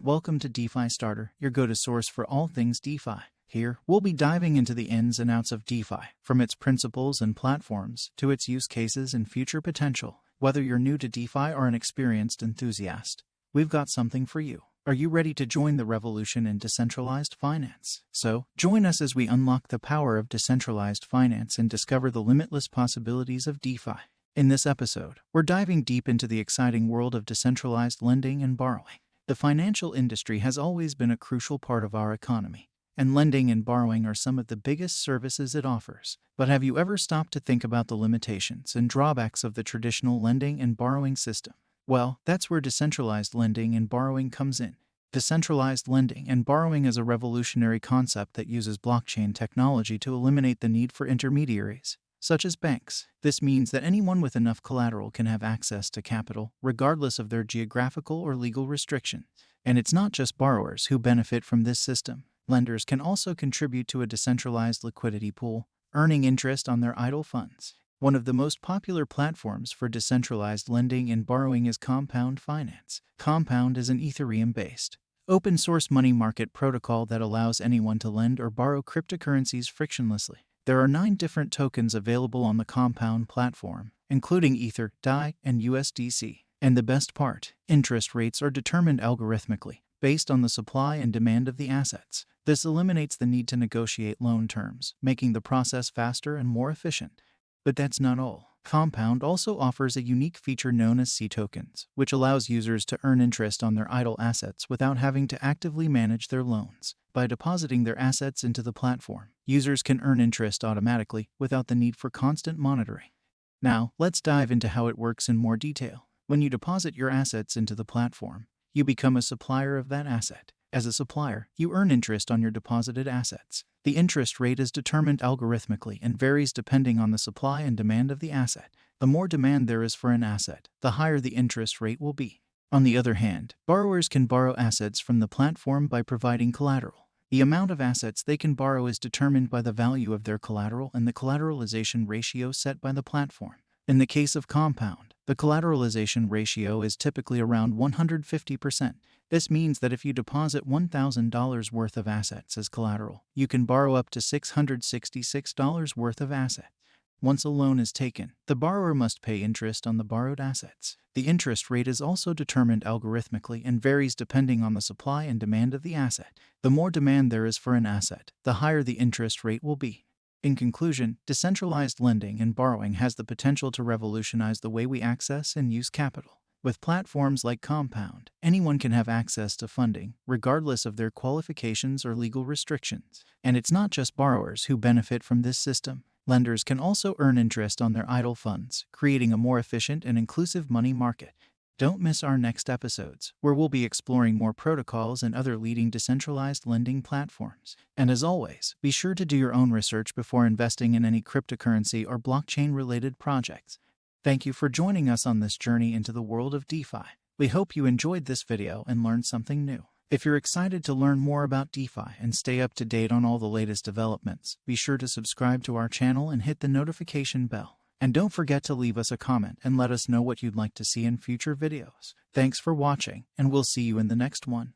Welcome to DeFi Starter, your go-to source for all things DeFi. Here, we'll be diving into the ins and outs of DeFi, from its principles and platforms to its use cases and future potential. Whether you're new to DeFi or an experienced enthusiast, we've got something for you. Are you ready to join the revolution in decentralized finance? So, join us as we unlock the power of decentralized finance and discover the limitless possibilities of DeFi. In this episode, we're diving deep into the exciting world of decentralized lending and borrowing. The financial industry has always been a crucial part of our economy, and lending and borrowing are some of the biggest services it offers. But have you ever stopped to think about the limitations and drawbacks of the traditional lending and borrowing system? Well, that's where decentralized lending and borrowing comes in. Decentralized lending and borrowing is a revolutionary concept that uses blockchain technology to eliminate the need for intermediaries, such as banks. This means that anyone with enough collateral can have access to capital, regardless of their geographical or legal restrictions. And it's not just borrowers who benefit from this system. Lenders can also contribute to a decentralized liquidity pool, earning interest on their idle funds. One of the most popular platforms for decentralized lending and borrowing is Compound Finance. Compound is an Ethereum-based, open-source money market protocol that allows anyone to lend or borrow cryptocurrencies frictionlessly. There are 9 different tokens available on the Compound platform, including Ether, DAI, and USDC. And the best part, interest rates are determined algorithmically, based on the supply and demand of the assets. This eliminates the need to negotiate loan terms, making the process faster and more efficient. But that's not all. Compound also offers a unique feature known as cTokens, which allows users to earn interest on their idle assets without having to actively manage their loans. By depositing their assets into the platform, users can earn interest automatically without the need for constant monitoring. Now, let's dive into how it works in more detail. When you deposit your assets into the platform, you become a supplier of that asset. As a supplier, you earn interest on your deposited assets. The interest rate is determined algorithmically and varies depending on the supply and demand of the asset. The more demand there is for an asset, the higher the interest rate will be. On the other hand, borrowers can borrow assets from the platform by providing collateral. The amount of assets they can borrow is determined by the value of their collateral and the collateralization ratio set by the platform. In the case of Compound, the collateralization ratio is typically around 150%. This means that if you deposit $1,000 worth of assets as collateral, you can borrow up to $666 worth of assets. Once a loan is taken, the borrower must pay interest on the borrowed assets. The interest rate is also determined algorithmically and varies depending on the supply and demand of the asset. The more demand there is for an asset, the higher the interest rate will be. In conclusion, decentralized lending and borrowing has the potential to revolutionize the way we access and use capital. With platforms like Compound, anyone can have access to funding, regardless of their qualifications or legal restrictions. And it's not just borrowers who benefit from this system. Lenders can also earn interest on their idle funds, creating a more efficient and inclusive money market. Don't miss our next episodes, where we'll be exploring more protocols and other leading decentralized lending platforms. And as always, be sure to do your own research before investing in any cryptocurrency or blockchain-related projects. Thank you for joining us on this journey into the world of DeFi. We hope you enjoyed this video and learned something new. If you're excited to learn more about DeFi and stay up to date on all the latest developments, be sure to subscribe to our channel and hit the notification bell. And don't forget to leave us a comment and let us know what you'd like to see in future videos. Thanks for watching, and we'll see you in the next one.